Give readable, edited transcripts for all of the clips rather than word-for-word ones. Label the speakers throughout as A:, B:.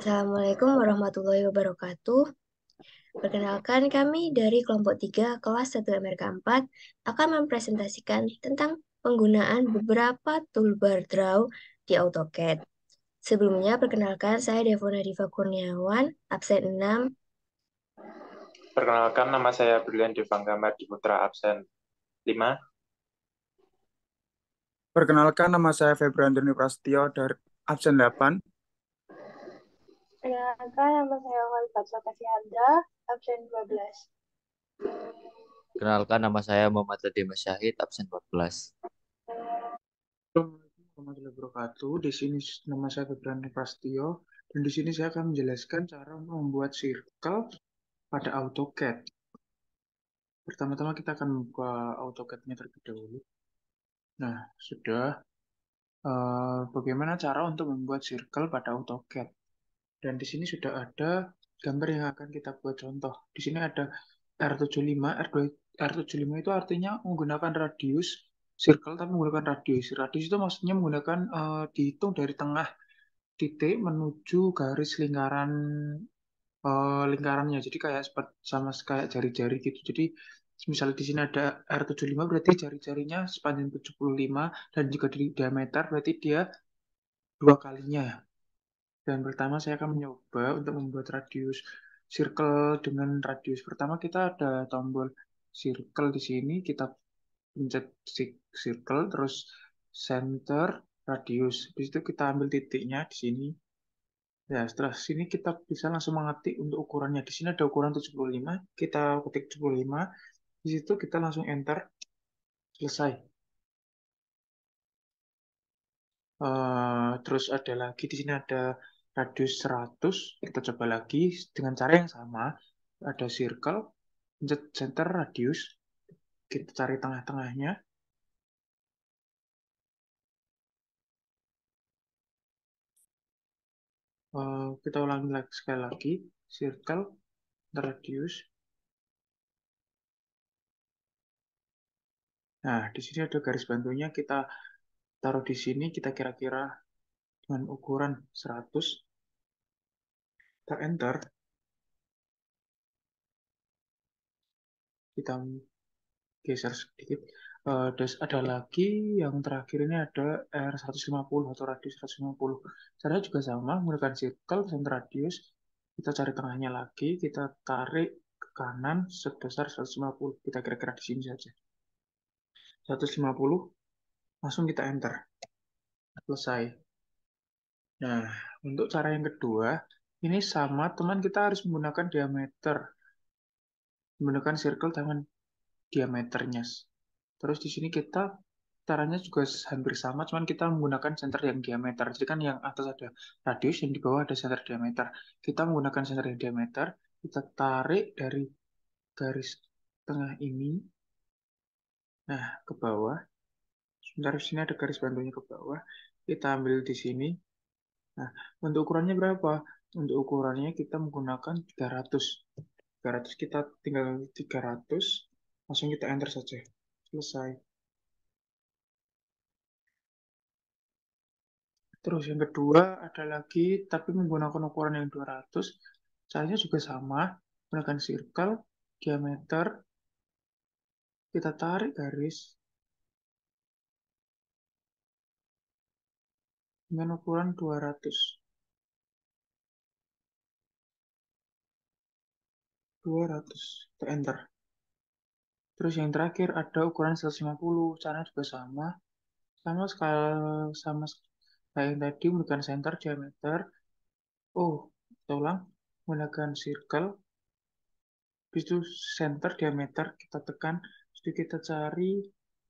A: Assalamualaikum warahmatullahi wabarakatuh. Perkenalkan kami dari kelompok 3 kelas 1 MRK 4 akan mempresentasikan tentang penggunaan beberapa toolbar draw di AutoCAD. Sebelumnya, perkenalkan saya Devona Diva Kurniawan, absen 6.
B: Perkenalkan, nama saya Brilian Devanggambar di Putra absen 5.
C: Perkenalkan, nama saya Febri Prasetyo dari absen 8.
D: Perkenalkan, nama saya Khalifat Satasyandra, absen 12.
E: Kenalkan, nama saya Muhammad Tadi Syahid, absen 14.
C: Assalamualaikum warahmatullahi wabarakatuh. Di sini nama saya Febri Prasetyo dan di sini saya akan menjelaskan cara membuat circle pada AutoCAD. Pertama-tama kita akan membuka AutoCAD-nya terlebih dahulu. Nah, sudah. Bagaimana cara untuk membuat circle pada AutoCAD? Dan di sini sudah ada gambar yang akan kita buat contoh. Di sini ada R75, R75 itu artinya menggunakan radius circle tapi menggunakan radius. Radius itu maksudnya menggunakan dihitung dari tengah titik menuju garis lingkarannya. Jadi kayak sama kayak jari-jari gitu. Jadi misalnya di sini ada R75 berarti jari-jarinya sepanjang 75 dan juga di diameter berarti dia dua kalinya. Dan pertama saya akan mencoba untuk membuat radius circle dengan radius. Pertama kita ada tombol circle di sini, kita pencet circle, terus center, radius. Habis itu kita ambil titiknya di sini. Ya, setelah sini kita bisa langsung mengetik untuk ukurannya. Di sini ada ukuran 75, kita ketik 75. Di situ kita langsung enter, selesai. Terus ada lagi di sini ada radius 100, kita coba lagi dengan cara yang sama, ada circle, pencet center radius, kita cari tengah-tengahnya. Kita ulangi lagi sekali lagi, circle, radius. Nah, di sini ada garis bantunya, kita taruh di sini, kita kira-kira dengan ukuran 100, kita enter, kita geser sedikit. Terus ada lagi yang terakhir ini ada R150 atau radius 150. Caranya juga sama, menggunakan circle, center radius. Kita cari tengahnya lagi, kita tarik ke kanan sebesar 150. Kita kira-kira di sini saja. 150, langsung kita enter. Selesai. Nah, untuk cara yang kedua, ini sama, teman kita harus menggunakan diameter. Menggunakan circle dengan diameternya. Terus di sini kita caranya juga hampir sama, cuman kita menggunakan center yang diameter. Jadi kan yang atas ada radius, yang di bawah ada center diameter. Kita menggunakan center yang diameter, kita tarik dari garis tengah ini, nah ke bawah. Sebentar, di sini ada garis bantunya ke bawah. Kita ambil di sini. Nah, untuk ukurannya berapa? Untuk ukurannya kita menggunakan 300. 300 kita tinggal 300, langsung kita enter saja. Selesai. Terus yang kedua ada lagi, tapi menggunakan ukuran yang 200. Caranya juga sama, menggunakan circle, diameter, kita tarik garis dengan ukuran 200. 200, kita enter. Terus yang terakhir ada ukuran 150, caranya juga sama. Sama kayak yang tadi, menggunakan center, diameter. Oh, kita ulang, menggunakan circle, habis itu center, diameter, kita tekan, jadi kita cari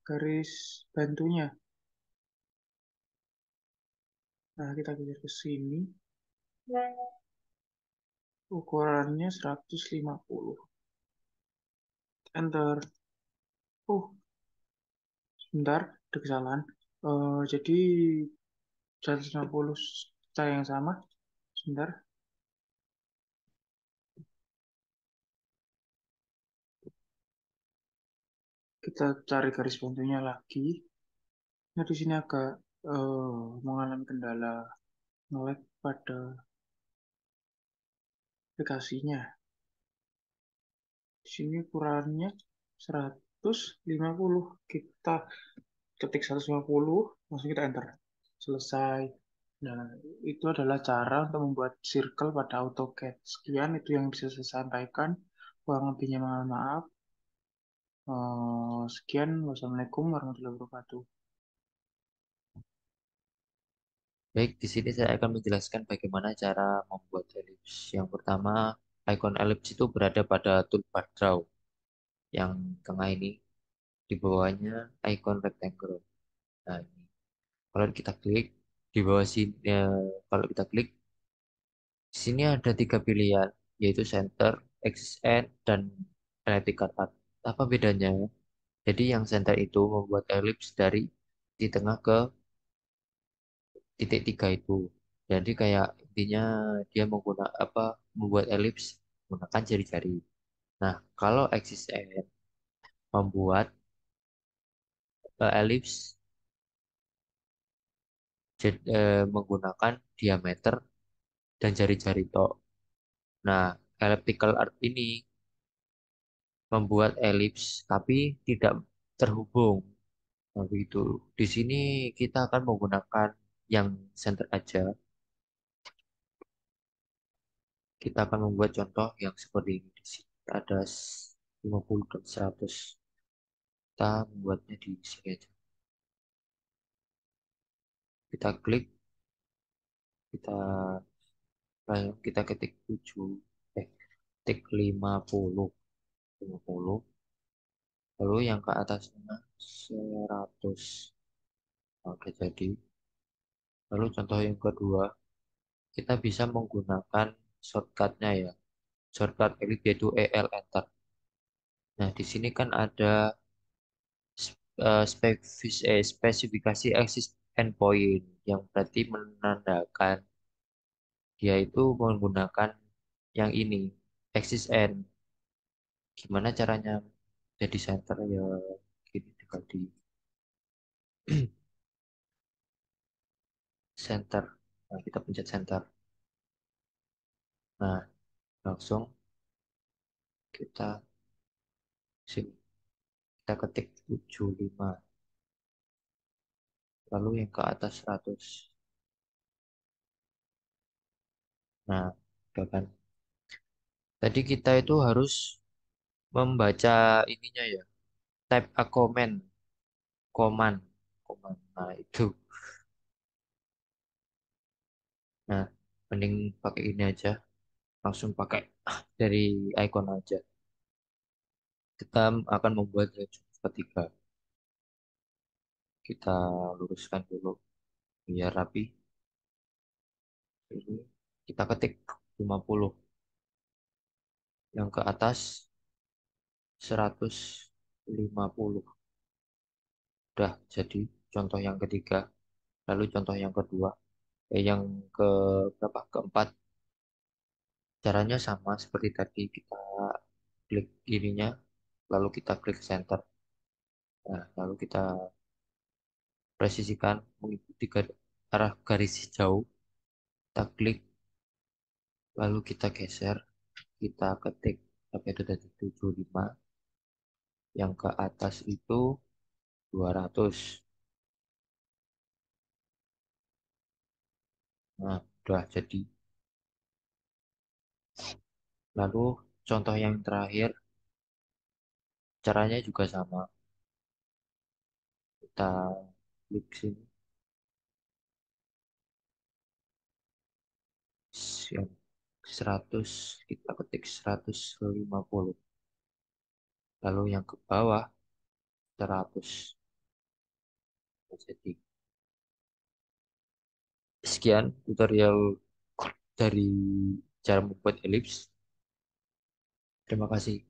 C: garis bantunya. Nah, kita geser ke sini. Ukurannya 150. Enter. Sebentar, ada kesalahan. Jadi 150 cara yang sama. Sebentar. Kita cari garis bantunya lagi. Nah, di sini agak mengalami kendala nge-lag pada aplikasinya. Di sini ukurannya 150. Kita ketik 150, langsung kita enter. Selesai. Nah, itu adalah cara untuk membuat circle pada AutoCAD. Sekian itu yang bisa saya sampaikan. Kurang lebihnya mohon maaf. Sekian. Wassalamualaikum warahmatullahi wabarakatuh.
E: Baik, di sini saya akan menjelaskan bagaimana cara membuat elips. Yang pertama, icon elips itu berada pada toolbar draw yang tengah ini. Di bawahnya icon rectangle. Nah, ini. Kalau kita klik di bawah sini, kalau kita klik di sini ada 3 pilihan, yaitu center, axis end, dan elliptical path. Apa bedanya? Jadi yang center itu membuat elips dari di tengah ke titik 3 itu. Jadi kayak intinya dia menggunakan apa membuat elips menggunakan jari-jari. Nah, kalau axis end membuat elips menggunakan diameter dan jari-jari tok. Nah, elliptical arc ini membuat elips tapi tidak terhubung. Nah, begitu. Di sini kita akan menggunakan yang center aja. Kita akan membuat contoh yang seperti ini. Di sini ada 50 dan 100. Kita membuatnya di sini aja. Kita klik, kita kita ketik 7, ketik 50, 50. Lalu yang ke atasnya 100. Oke, jadi. Lalu contoh yang kedua, kita bisa menggunakan shortcutnya ya. Shortcut elip yaitu EL Enter. Nah, di sini kan ada spesifikasi axis endpoint yang berarti menandakan dia itu menggunakan yang ini, axis end. Gimana caranya jadi center ya? Gini tinggal di center. Nah, kita pencet center. Nah, langsung kita sini. Kita ketik 75. Lalu yang ke atas 100. Nah, udah kan. Tadi kita itu harus membaca ininya ya. Type a comment. Command. Command. Nah, itu. Nah, mending pakai ini aja. Langsung pakai dari icon aja. Kita akan membuat yang ketiga. Kita luruskan dulu biar rapi. Ini kita ketik 50. Yang ke atas 150. Udah jadi contoh yang ketiga. Lalu contoh yang kedua. Yang ke berapa? Keempat. Caranya sama seperti tadi. Kita klik ininya. Lalu kita klik center. Nah, lalu kita presisikan mengikuti arah garis hijau. Kita klik. Lalu kita geser. Kita ketik sampai itu tadi 75. Yang ke atas itu 200. Nah, udah jadi. Lalu contoh yang terakhir, caranya juga sama. Kita klik sini. Yang 100, kita ketik 150. Lalu yang ke bawah 100. Jadi sekian tutorial dari cara membuat elips. Terima kasih.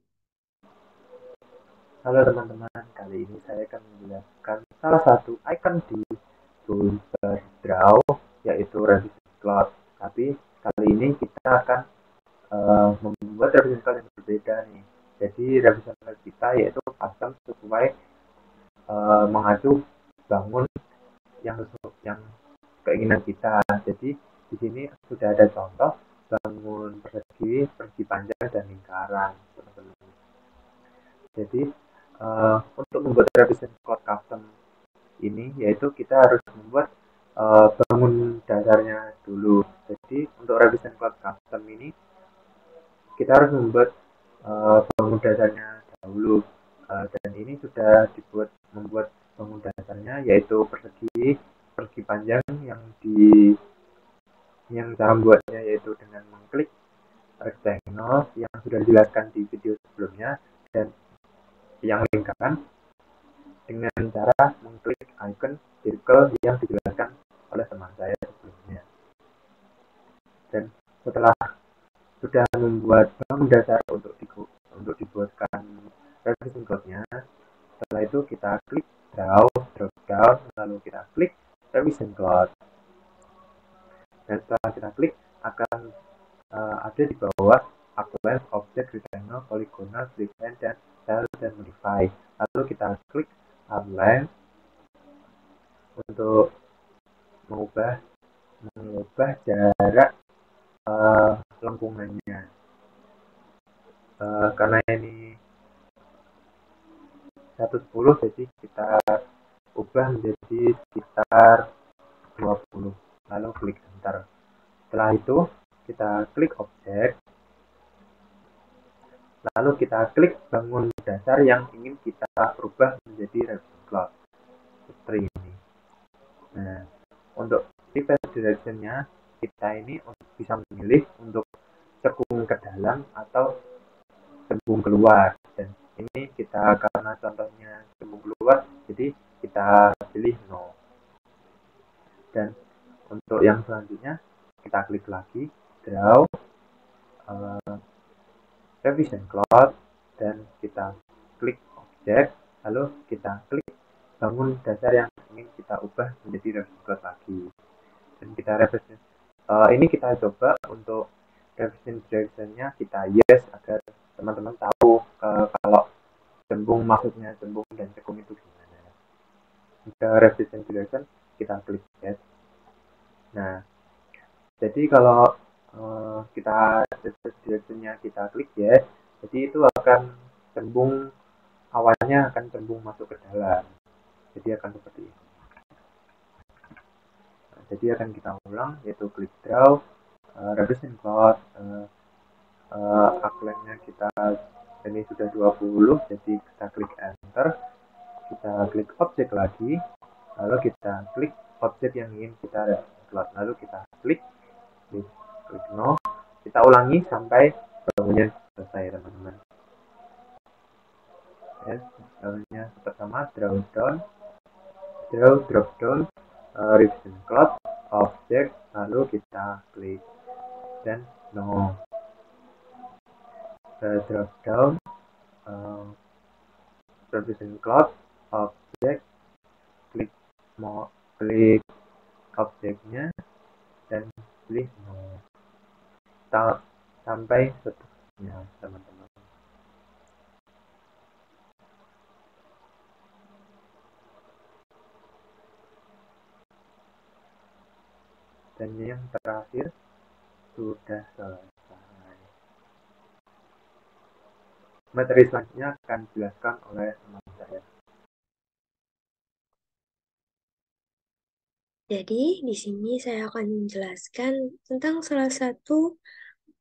F: Halo teman-teman, kali ini saya akan menjelaskan salah satu icon di toolbar draw, yaitu revision cloud. Tapi kali ini kita akan membuat revision cloud yang berbeda nih. Jadi revision cloud kita yaitu custom sesuai mengacu bangun yang keinginan kita. Jadi di sini sudah ada contoh bangun persegi panjang dan lingkaran, teman-teman. Jadi untuk membuat revision code custom ini, yaitu kita harus membuat bangun dasarnya dulu. Jadi untuk revision code custom ini kita harus membuat bangun dasarnya dahulu, dan ini sudah membuat bangun dasarnya, yaitu persegi panjang yang cara membuatnya yaitu dengan mengklik rectangle yang sudah dijelaskan di video sebelumnya, dan yang lingkaran dengan cara mengklik icon circle yang dijelaskan oleh teman saya sebelumnya. Dan setelah sudah membuat bangun dasar untuk dibuatkan revision code-nya, setelah itu kita klik drop down, lalu kita klik revision code, dan setelah kita klik akan ada di bawah outline, object, rectangle, polygonal, freehand, dan style dan modify. Lalu kita klik outline untuk mengubah jarak lengkungannya. Karena ini 110, jadi kita ubah menjadi sekitar 20, lalu klik enter. Setelah itu kita klik objek, lalu kita klik bangun dasar yang ingin kita ubah menjadi revision code seperti ini. Nah, untuk reverse direction-nya kita ini bisa memilih untuk cekung ke dalam atau cembung keluar, dan ini kita karena contohnya cembung keluar, jadi kita pilih no. Dan untuk yang selanjutnya kita klik lagi draw revision code, dan kita klik objek, lalu kita klik bangun dasar yang ingin kita ubah menjadi revision code lagi, dan kita revision. Ini kita coba untuk revision direction-nya kita yes, agar teman-teman tahu kalau cembung maksudnya cembung dan cekung itu gimana. Jika revision direction kita klik yes. Nah, jadi kalau kita revision direction-nya kita klik yes, jadi itu akan cembung awalnya akan cembung masuk ke dalam. Jadi akan seperti ini. Nah, jadi akan kita ulang, yaitu klik draw revision code, outline-nya kita ini sudah 20, jadi kita klik enter, kita klik objek lagi, lalu kita klik objek yang ingin kita revision, lalu kita klik no, kita ulangi sampai bangunnya selesai, teman-teman. Yes, bangunnya pertama drop down revision code objek, lalu kita klik dan no. Drop down revision code objek, klik objeknya dan pilih no sampai seterusnya, teman-teman. Dan yang terakhir sudah selesai. Materi selanjutnya akan dijelaskan oleh teman saya.
A: Jadi, di sini saya akan menjelaskan tentang salah satu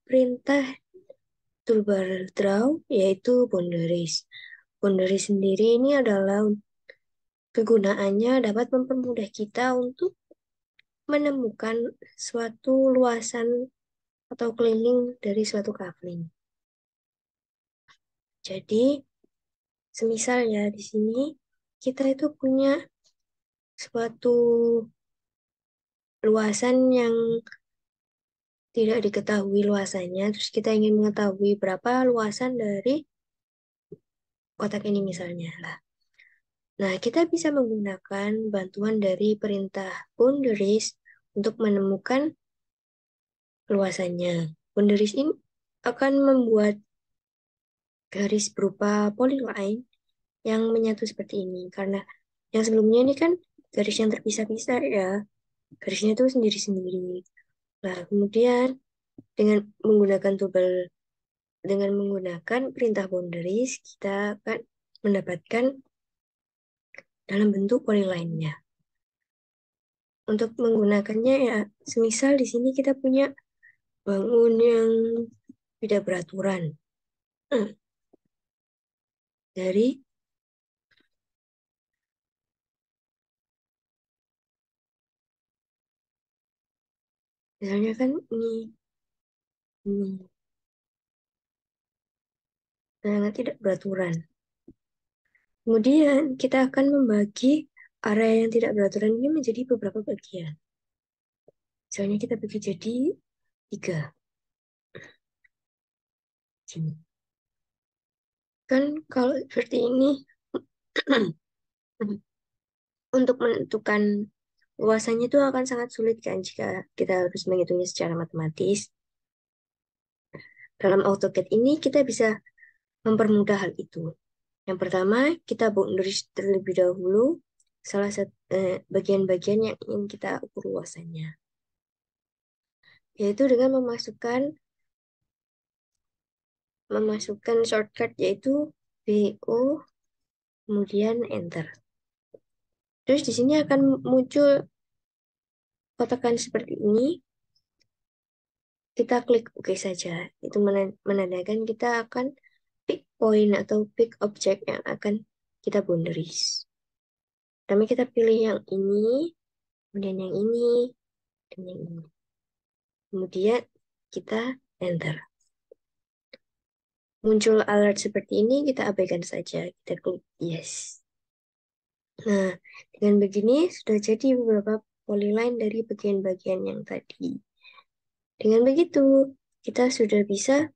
A: perintah toolbar draw, yaitu boundaries. Boundaries sendiri ini adalah kegunaannya dapat mempermudah kita untuk menemukan suatu luasan atau keliling dari suatu coupling. Jadi, semisal ya di sini kita itu punya suatu luasan yang tidak diketahui luasannya, terus kita ingin mengetahui berapa luasan dari kotak ini misalnya lah. Nah, kita bisa menggunakan bantuan dari perintah boundaries untuk menemukan luasannya. Boundaries ini akan membuat garis berupa polyline yang menyatu seperti ini. Karena yang sebelumnya ini kan garis yang terpisah-pisah ya. Garisnya itu sendiri-sendiri. Nah, kemudian dengan menggunakan toolbar dengan menggunakan perintah boundaries, kita akan mendapatkan dalam bentuk polyline-nya. Untuk menggunakannya ya, semisal di sini kita punya bangun yang tidak beraturan. Dari misalnya kan ini sangat tidak beraturan. Kemudian kita akan membagi area yang tidak beraturan ini menjadi beberapa bagian. Misalnya kita bagi jadi 3. Sini. Kan kalau seperti ini, untuk menentukan luasannya itu akan sangat sulit kan jika kita harus menghitungnya secara matematis. Dalam AutoCAD ini kita bisa mempermudah hal itu. Yang pertama, kita boundaries terlebih dahulu salah satu bagian-bagian yang ingin kita ukur luasannya. Yaitu dengan memasukkan shortcut yaitu BO kemudian enter. Terus di sini akan muncul kotakan seperti ini. Kita klik OK saja. Itu menandakan kita akan pick point atau pick object yang akan kita boundaries. Pertama kita pilih yang ini, kemudian yang ini, dan yang ini. Kemudian kita enter. Muncul alert seperti ini, kita abaikan saja. Kita klik yes. Nah, dengan begini sudah jadi beberapa polyline dari bagian-bagian yang tadi. Dengan begitu, kita sudah bisa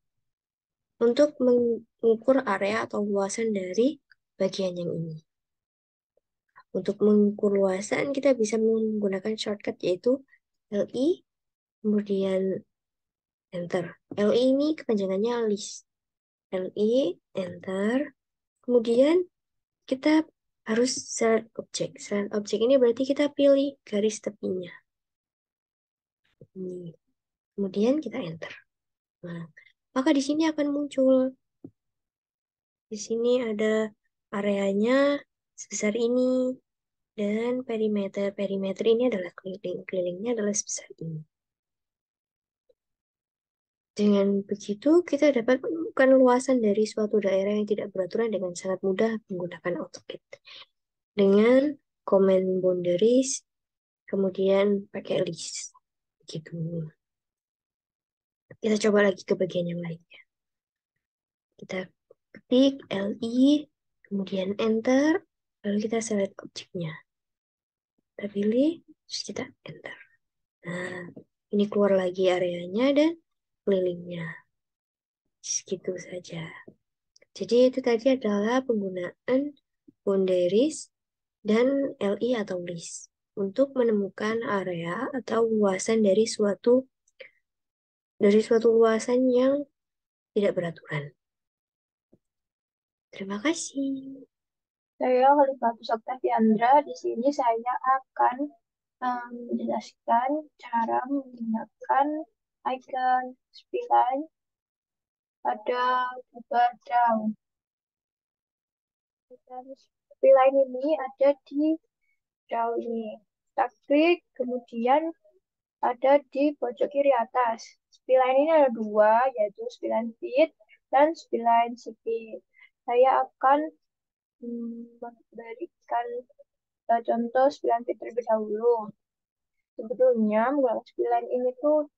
A: untuk mengukur area atau luasan dari bagian yang ini. Untuk mengukur luasan, kita bisa menggunakan shortcut yaitu LI, kemudian enter. LI ini kepanjangannya list. LI, enter. Kemudian kita harus select object. Select object ini berarti kita pilih garis tepinya. Ini. Kemudian kita enter. Nah, maka di sini akan muncul. Di sini ada areanya sebesar ini. Dan perimeter. Perimeter ini adalah keliling. Kelilingnya adalah sebesar ini. Dengan begitu, kita dapat menemukan luasan dari suatu daerah yang tidak beraturan dengan sangat mudah menggunakan AutoCAD. Dengan command boundaries, kemudian pakai list. Gitu. Kita coba lagi ke bagian yang lainnya. Kita ketik LI, kemudian enter, lalu kita select objeknya. Kita pilih, terus kita enter. Nah, ini keluar lagi areanya dan kelilingnya. Segitu saja. Jadi itu tadi adalah penggunaan boundaries dan LI atau list untuk menemukan area atau luasan dari suatu luasan yang tidak beraturan. Terima kasih.
D: Saya Khalifah Oktaviandra. Di sini saya akan menjelaskan cara menggunakan icon spline pada Google Draw. Spline ini ada di Draw ini. Kita klik, kemudian ada di pojok kiri atas. Spline ini ada 2, yaitu spline feed dan spline sipit. Saya akan memberikan contoh spline feed terlebih dahulu. Sebetulnya menggunakan spline ini tuh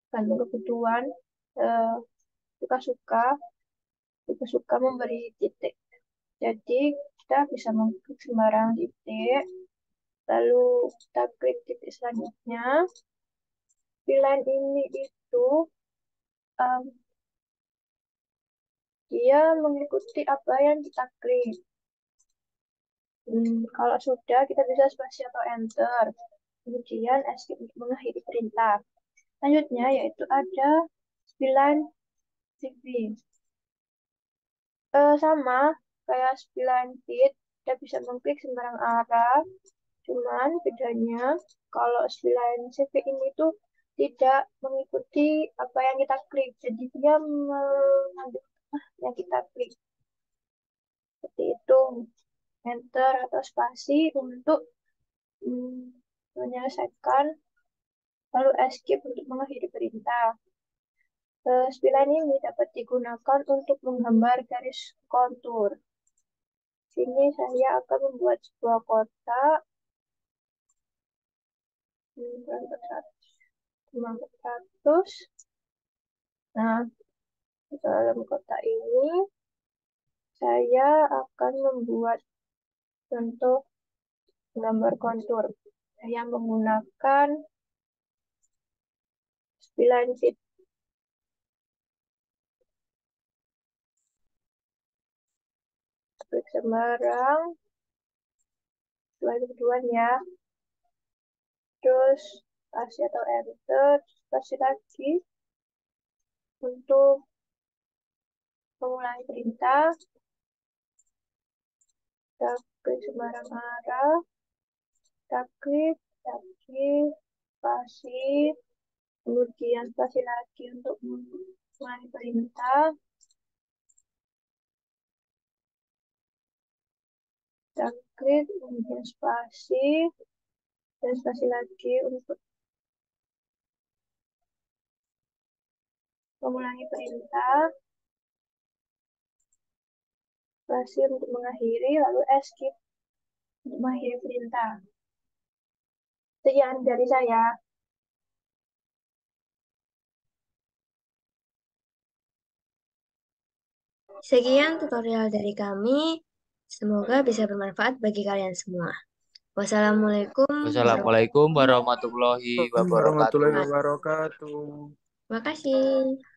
D: gantung kebutuhan, suka-suka memberi titik. Jadi kita bisa mengklik sembarang titik, lalu kita klik titik selanjutnya. Spline ini itu dia mengikuti apa yang kita klik. Kalau sudah, kita bisa spasi atau enter. Kemudian escape untuk mengakhiri perintah. Selanjutnya yaitu ada spline CV. Sama kayak spline feed, kita bisa mengklik sembarang arah. Cuman bedanya kalau spline CV ini tuh tidak mengikuti apa yang kita klik. Jadi dia mengambil yang kita klik. Seperti itu. Enter atau spasi untuk menyelesaikan, lalu escape untuk mengakhiri perintah. Spline ini dapat digunakan untuk menggambar garis kontur. Sini saya akan membuat sebuah kotak. 100. Nah, di dalam kotak ini saya akan membuat bentuk gambar kontur. Saya menggunakan spline sheet. Klik sembarang. Setelah kedua ya. Terus spasi atau enter, spasi lagi untuk mengulangi perintah. Kita klik sembarang arah, kita klik lagi, spasi, kemudian spasi lagi untuk mengulangi perintah. Kita klik, kemudian spasi, dan spasi lagi untuk mengulangi perintah. Spasi untuk mengakhiri, lalu escape untuk mengakhiri perintah. Sekian dari saya.
A: Sekian tutorial dari kami. Semoga bisa bermanfaat bagi kalian semua. Wassalamualaikum
E: Wassalamualaikum warahmatullahi
G: warahmatullahi
E: wabarakatuh.
G: wabarakatuh.
A: Terima kasih.